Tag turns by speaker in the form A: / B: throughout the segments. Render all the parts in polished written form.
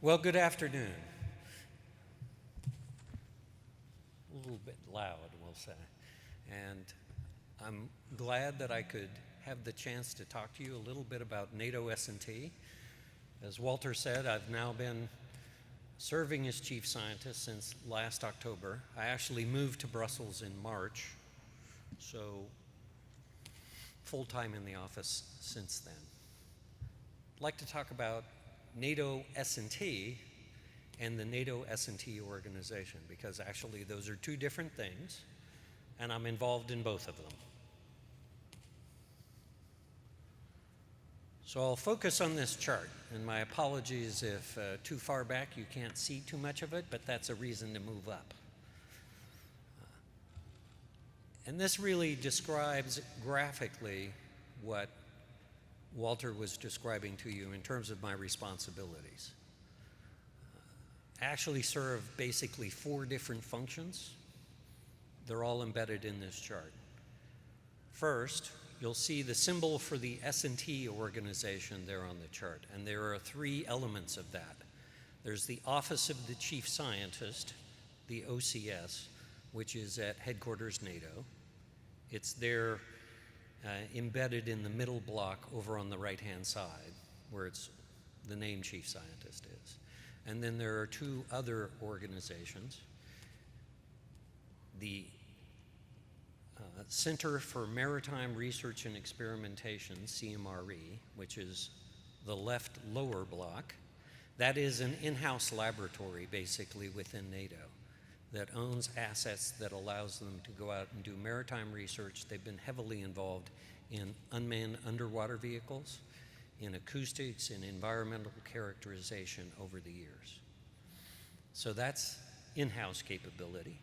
A: Well, good afternoon. A little bit loud, we'll say. And I'm glad that I could have the chance to talk to you a little bit about NATO S&T. As Walter said, I've now been serving as Chief Scientist since last October. I actually moved to Brussels in March, so full-time in the office since then. I'd like to talk about NATO S&T and the NATO S&T Organization, because actually those are two different things, and I'm involved in both of them. So I'll focus on this chart, and my apologies if too far back you can't see too much of it, but that's a reason to move up. And this really describes graphically what Walter was describing to you in terms of my responsibilities. I actually serve basically 4 different functions. They're all embedded in this chart. First, you'll see the symbol for the S&T organization there on the chart, and there are 3 elements of that. There's the Office of the Chief Scientist, the OCS, which is at headquarters NATO. It's there embedded in the middle block over on the right-hand side, where the name Chief Scientist is. And then there are 2 other organizations. The Center for Maritime Research and Experimentation, CMRE, which is the left lower block. That is an in-house laboratory, basically, within NATO that owns assets that allows them to go out and do maritime research. They've been heavily involved in unmanned underwater vehicles, in acoustics, in environmental characterization over the years. So that's in-house capability.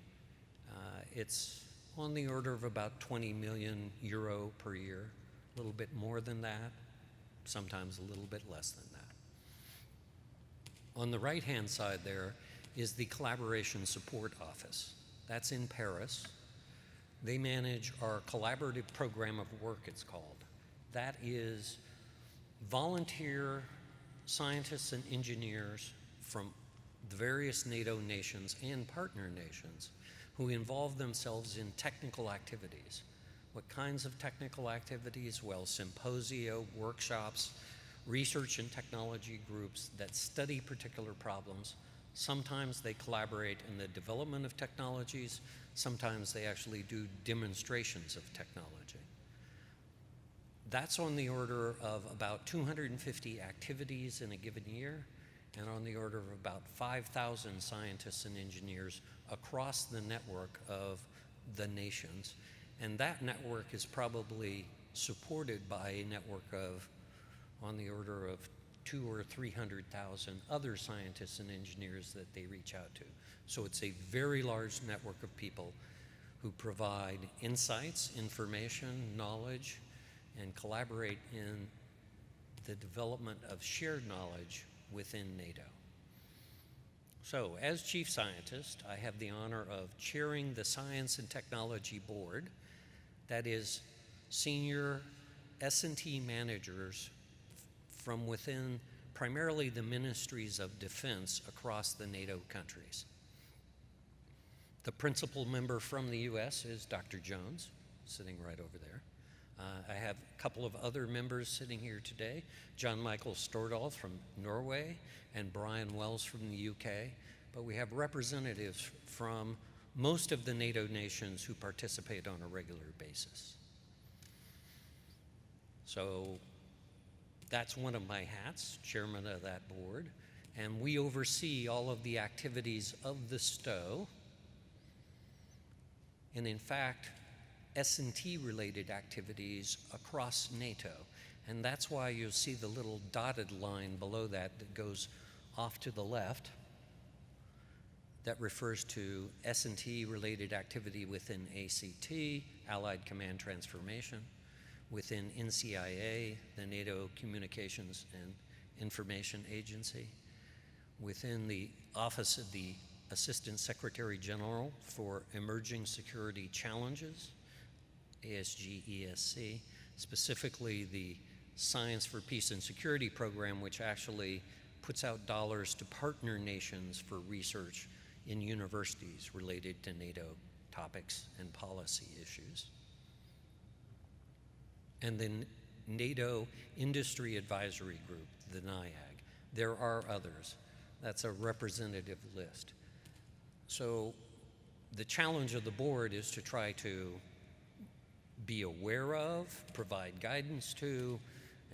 A: It's on the order of about 20 million euro per year, a little bit more than that, sometimes a little bit less than that. On the right-hand side there is the Collaboration Support Office. That's in Paris. They manage our collaborative program of work, it's called. That is volunteer scientists and engineers from the various NATO nations and partner nations who involve themselves in technical activities. What kinds of technical activities? Well, symposia, workshops, research and technology groups that study particular problems. Sometimes they collaborate in the development of technologies. Sometimes they actually do demonstrations of technology. That's on the order of about 250 activities in a given year, and on the order of about 5,000 scientists and engineers across the network of the nations. And that network is probably supported by a network of on the order of 200,000 or 300,000 other scientists and engineers that they reach out to. So it's a very large network of people who provide insights, information, knowledge, and collaborate in the development of shared knowledge within NATO. So, as Chief Scientist, I have the honor of chairing the Science and Technology Board, that is senior S&T managers from within primarily the ministries of defense across the NATO countries. The principal member from the US is Dr. Jones, sitting right over there. I have a couple of other members sitting here today, John Michael Stordal from Norway and Brian Wells from the UK, but we have representatives from most of the NATO nations who participate on a regular basis. So that's one of my hats, chairman of that board, and we oversee all of the activities of the STO, and in fact, S&T related activities across NATO. And that's why you'll see the little dotted line below that that goes off to the left. That refers to S&T related activity within ACT, Allied Command Transformation, within NCIA, the NATO Communications and Information Agency, within the Office of the Assistant Secretary General for Emerging Security Challenges, ASG-ESC, specifically the Science for Peace and Security program, which actually puts out dollars to partner nations for research in universities related to NATO topics and policy issues. And then NATO Industry Advisory Group, the NIAG. There are others. That's a representative list. So the challenge of the board is to try to be aware of, provide guidance to,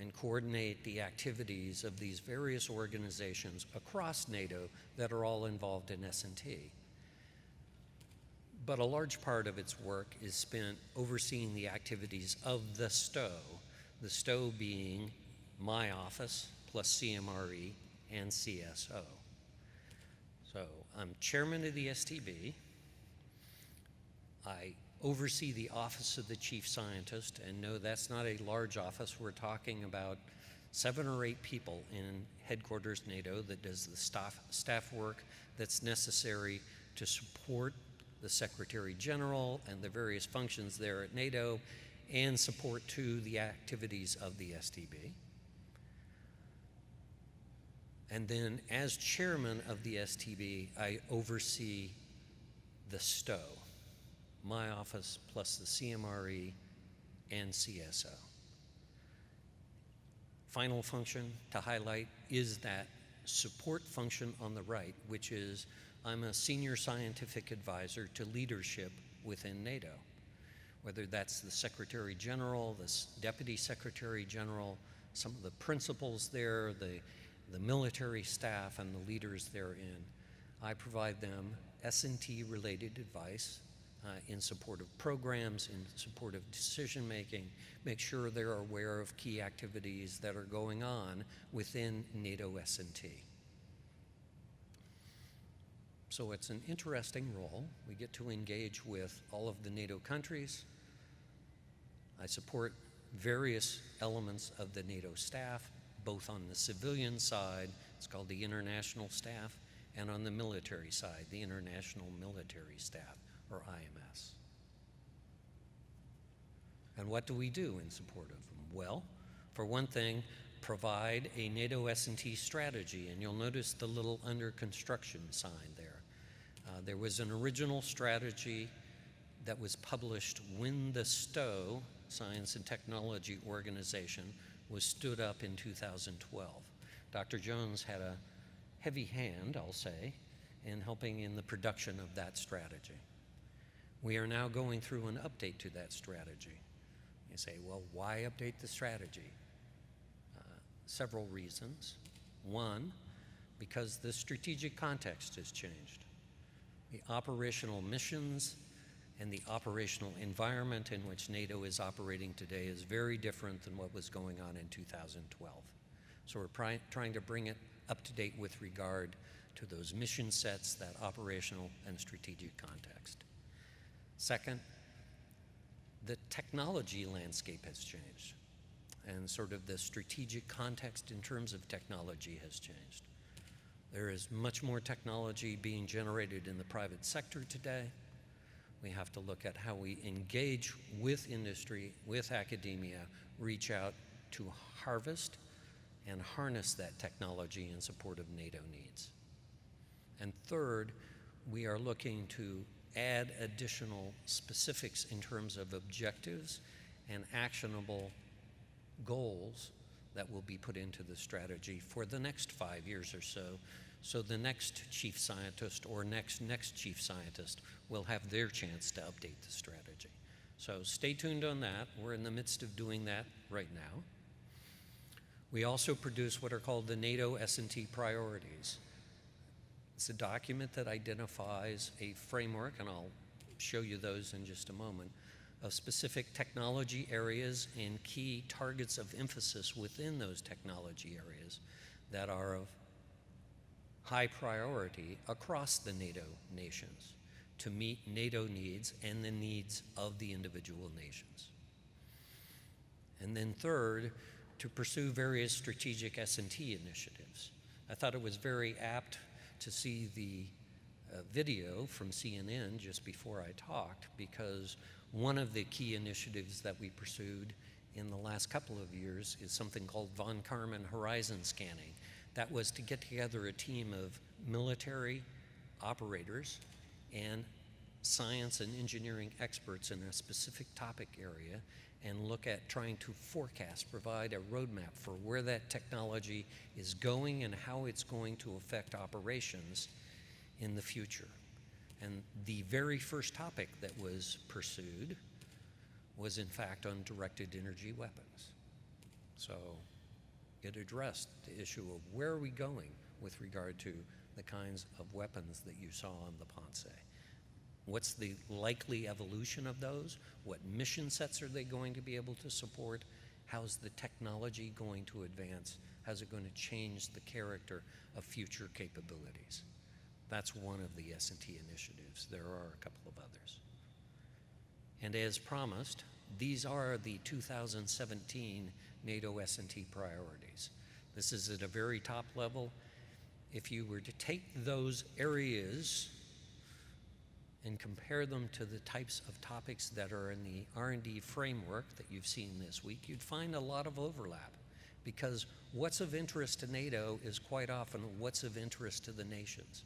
A: and coordinate the activities of these various organizations across NATO that are all involved in S&T. But a large part of its work is spent overseeing the activities of the STO being my office plus CMRE and CSO. So I'm chairman of the STB. I oversee the Office of the Chief Scientist, and no, that's not a large office. We're talking about 7 or 8 people in headquarters NATO that does the staff work that's necessary to support the Secretary General and the various functions there at NATO and support to the activities of the STB. And then as chairman of the STB, I oversee the STO, my office plus the CMRE and CSO. Final function to highlight is that support function on the right, which is I'm a senior scientific advisor to leadership within NATO, whether that's the Secretary General, the Deputy Secretary General, some of the principals there, the military staff and the leaders therein. I provide them S&T related advice in support of programs, in support of decision making, make sure they're aware of key activities that are going on within NATO S&T. So it's an interesting role. We get to engage with all of the NATO countries. I support various elements of the NATO staff, both on the civilian side, it's called the international staff, and on the military side, the international military staff, or IMS. And what do we do in support of them? Well, for one thing, provide a NATO S&T strategy, and you'll notice the little under construction sign there. There was an original strategy that was published when the STO, Science and Technology Organization, was stood up in 2012. Dr. Jones had a heavy hand, I'll say, in helping in the production of that strategy. We are now going through an update to that strategy. You say, well, why update the strategy? Several reasons. One, because the strategic context has changed. The operational missions and the operational environment in which NATO is operating today is very different than what was going on in 2012. So we're trying to bring it up to date with regard to those mission sets, that operational and strategic context. Second, the technology landscape has changed, and sort of the strategic context in terms of technology has changed. There is much more technology being generated in the private sector today. We have to look at how we engage with industry, with academia, reach out to harvest and harness that technology in support of NATO needs. And third, we are looking to add additional specifics in terms of objectives and actionable goals that will be put into the strategy for the next 5 years or so. So the next chief scientist or next chief scientist will have their chance to update the strategy. So stay tuned on that. We're in the midst of doing that right now. We also produce what are called the NATO S&T Priorities. It's a document that identifies a framework, and I'll show you those in just a moment, of specific technology areas and key targets of emphasis within those technology areas that are of high priority across the NATO nations to meet NATO needs and the needs of the individual nations. And then third, to pursue various strategic S&T initiatives. I thought it was very apt to see the video from CNN just before I talked, because one of the key initiatives that we pursued in the last couple of years is something called von Karman horizon scanning. That was to get together a team of military operators and science and engineering experts in a specific topic area and look at trying to forecast, provide a roadmap for where that technology is going and how it's going to affect operations in the future. And the very first topic that was pursued was in fact on directed energy weapons. So it addressed the issue of where are we going with regard to the kinds of weapons that you saw on the Ponce. What's the likely evolution of those? What mission sets are they going to be able to support? How's the technology going to advance? How's it going to change the character of future capabilities? That's one of the S&T initiatives. There are a couple of others. And as promised, these are the 2017 NATO S&T priorities. This is at a very top level. If you were to take those areas and compare them to the types of topics that are in the R&D framework that you've seen this week, you'd find a lot of overlap, because what's of interest to NATO is quite often what's of interest to the nations.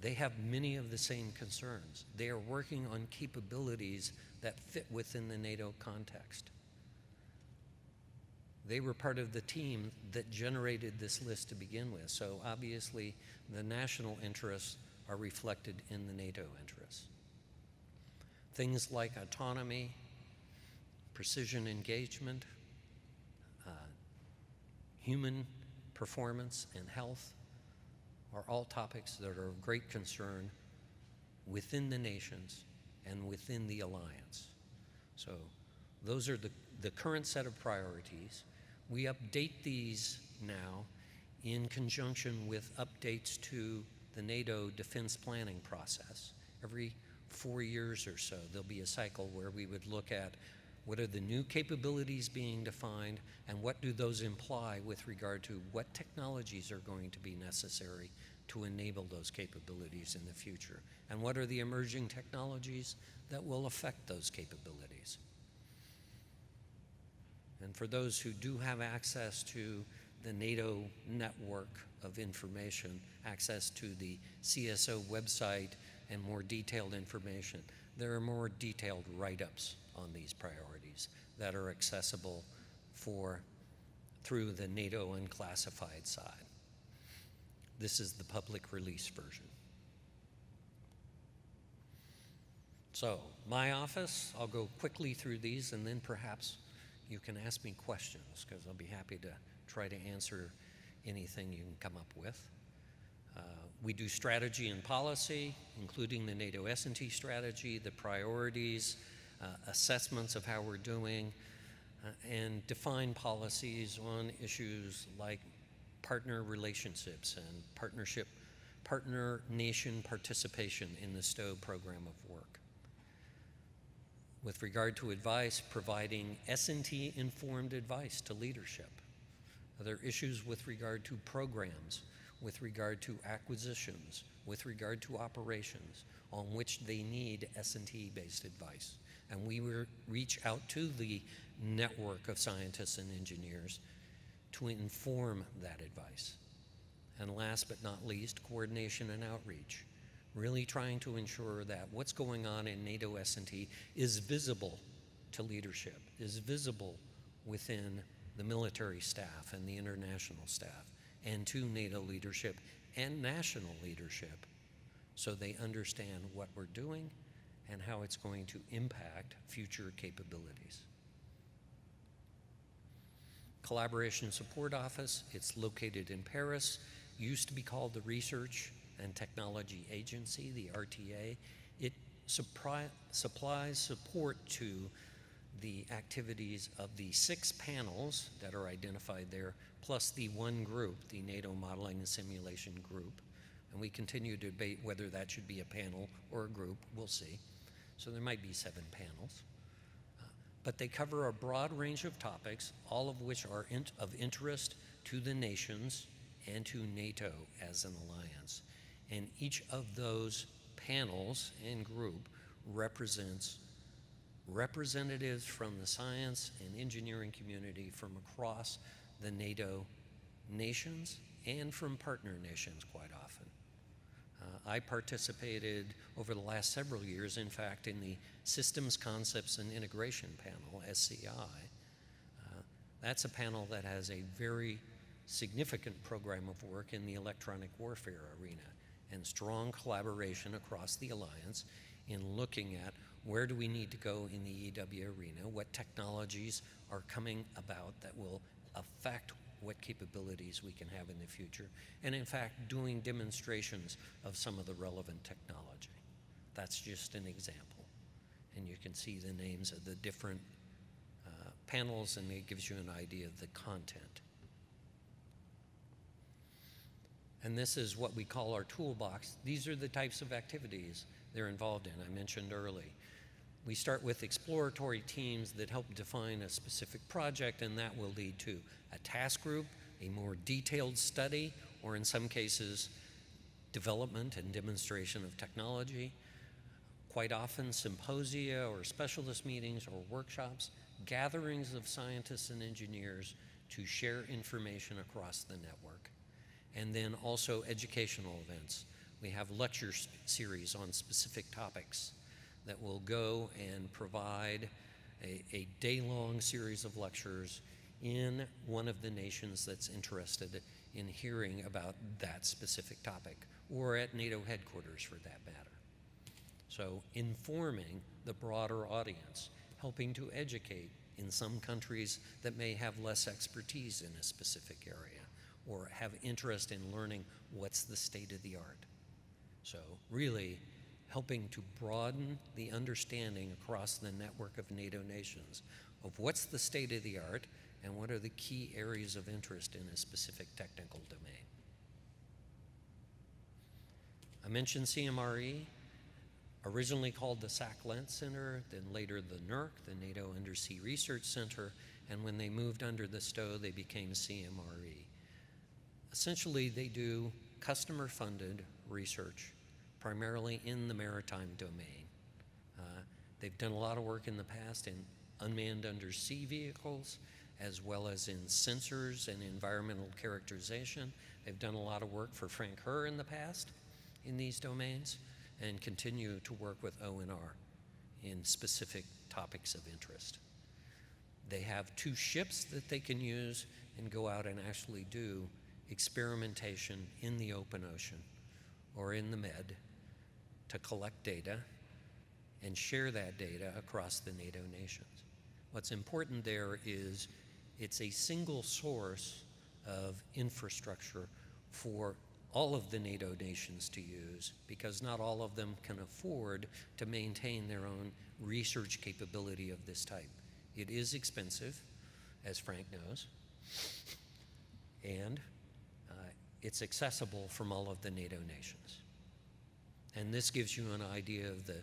A: They have many of the same concerns. They are working on capabilities that fit within the NATO context. They were part of the team that generated this list to begin with, so obviously the national interests are reflected in the NATO interests. Things like autonomy, precision engagement, human performance and health are all topics that are of great concern within the nations and within the alliance. So those are the current set of priorities. We update these now in conjunction with updates to the NATO defense planning process. Every 4 years or so, there'll be a cycle where we would look at what are the new capabilities being defined and what do those imply with regard to what technologies are going to be necessary to enable those capabilities in the future, and what are the emerging technologies that will affect those capabilities. And for those who do have access to the NATO network of information, access to the CSO website and more detailed information, there are more detailed write-ups on these priorities that are accessible through the NATO unclassified side. This is the public release version. So, my office, I'll go quickly through these and then perhaps you can ask me questions, because I'll be happy to try to answer anything you can come up with. We do strategy and policy, including the NATO S&T strategy, the priorities, assessments of how we're doing, and define policies on issues like partner relationships and partner nation participation in the STOW program of work. With regard to advice, providing S&T informed advice to leadership. Other issues with regard to programs, with regard to acquisitions, with regard to operations, on which they need S&T based advice. And we reach out to the network of scientists and engineers to inform that advice. And last but not least, coordination and outreach. Really trying to ensure that what's going on in NATO S&T is visible to leadership, is visible within the military staff and the international staff, and to NATO leadership and national leadership, so they understand what we're doing and how it's going to impact future capabilities. Collaboration Support Office, it's located in Paris, used to be called the Research and Technology Agency, the RTA. It supplies support to the activities of the 6 panels that are identified there, plus the one group, the NATO Modeling and Simulation Group. And we continue to debate whether that should be a panel or a group, we'll see. So there might be 7 panels. But they cover a broad range of topics, all of which are of interest to the nations and to NATO as an alliance. And each of those panels and group represents representatives from the science and engineering community from across the NATO nations and from partner nations quite often. I participated over the last several years, in fact, in the Systems Concepts and Integration panel, SCI. That's a panel that has a very significant program of work in the electronic warfare arena and strong collaboration across the alliance in looking at where do we need to go in the EW arena, what technologies are coming about that will affect what capabilities we can have in the future, and in fact doing demonstrations of some of the relevant technology. That's just an example. And you can see the names of the different panels, and it gives you an idea of the content. And this is what we call our toolbox. These are the types of activities they're involved in, I mentioned early. We start with exploratory teams that help define a specific project, and that will lead to a task group, a more detailed study, or in some cases, development and demonstration of technology. Quite often, symposia or specialist meetings or workshops, gatherings of scientists and engineers to share information across the network. And then also educational events. We have lecture series on specific topics that will go and provide a day-long series of lectures in one of the nations that's interested in hearing about that specific topic, or at NATO headquarters for that matter. So informing the broader audience, helping to educate in some countries that may have less expertise in a specific area or have interest in learning what's the state of the art. So really helping to broaden the understanding across the network of NATO nations of what's the state of the art and what are the key areas of interest in a specific technical domain. I mentioned CMRE, originally called the SAC-LENT Center, then later the NERC, the NATO Undersea Research Center, and when they moved under the STO, they became CMRE. Essentially, they do customer-funded research, primarily in the maritime domain. They've done a lot of work in the past in unmanned undersea vehicles, as well as in sensors and environmental characterization. They've done a lot of work for Frank Herr in the past in these domains, and continue to work with ONR in specific topics of interest. They have 2 ships that they can use and go out and actually do experimentation in the open ocean or in the Med to collect data and share that data across the NATO nations. What's important there is it's a single source of infrastructure for all of the NATO nations to use, because not all of them can afford to maintain their own research capability of this type. It is expensive, as Frank knows, and it's accessible from all of the NATO nations. And this gives you an idea of the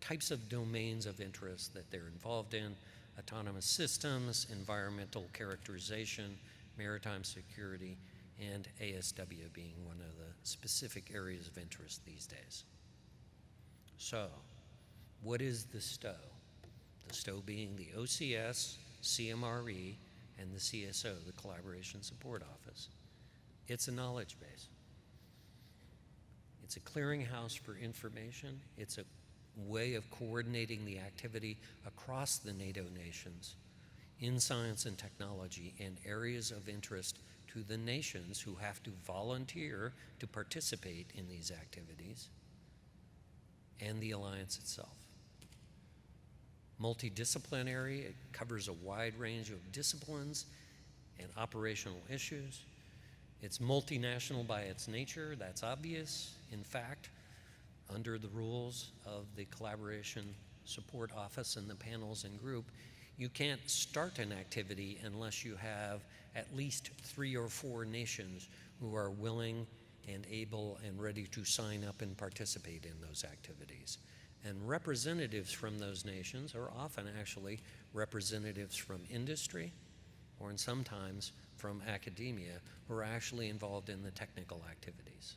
A: types of domains of interest that they're involved in: autonomous systems, environmental characterization, maritime security, and ASW being one of the specific areas of interest these days. So, what is the STO? The STO being the OCS, CMRE, and the CSO, the Collaboration Support Office. It's a knowledge base. It's a clearinghouse for information. It's a way of coordinating the activity across the NATO nations in science and technology and areas of interest to the nations who have to volunteer to participate in these activities, and the alliance itself. Multidisciplinary, it covers a wide range of disciplines and operational issues. It's multinational by its nature, that's obvious. In fact, under the rules of the Collaboration Support Office and the panels and group, you can't start an activity unless you have at least 3 or 4 nations who are willing and able and ready to sign up and participate in those activities. And representatives from those nations are often actually representatives from industry, or in sometimes from academia, who are actually involved in the technical activities.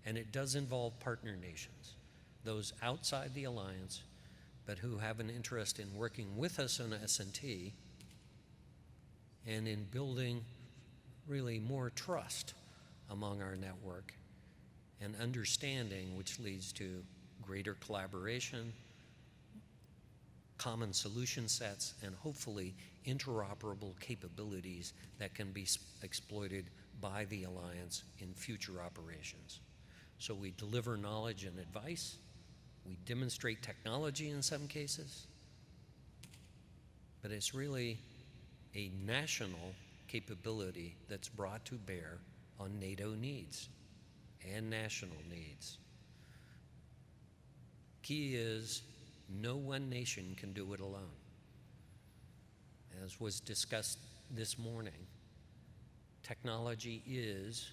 A: And it does involve partner nations, those outside the alliance, but who have an interest in working with us on S&T and in building really more trust among our network and understanding, which leads to greater collaboration, common solution sets, and hopefully interoperable capabilities that can be exploited by the alliance in future operations. So we deliver knowledge and advice, we demonstrate technology in some cases, but it's really a national capability that's brought to bear on NATO needs and national needs. Key is no one nation can do it alone. As was discussed this morning, technology is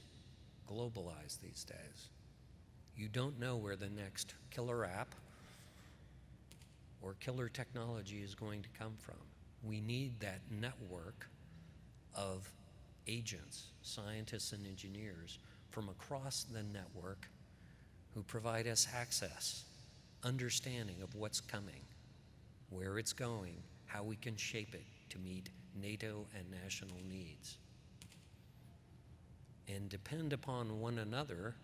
A: globalized these days. You don't know where the next killer app or killer technology is going to come from. We need that network of agents, scientists and engineers from across the network who provide us access, understanding of what's coming, where it's going, how we can shape it to meet NATO and national needs, and depend upon one another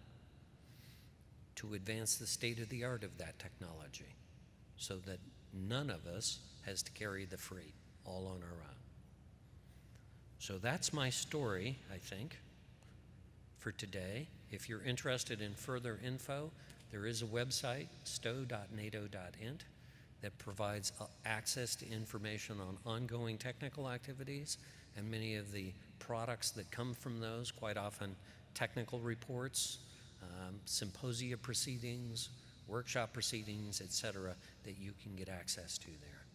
A: to advance the state of the art of that technology so that none of us has to carry the freight all on our own. So that's my story, I think, for today. If you're interested in further info, there is a website, stow.nato.int, that provides access to information on ongoing technical activities and many of the products that come from those, quite often technical reports, symposia proceedings, workshop proceedings, etc., that you can get access to there.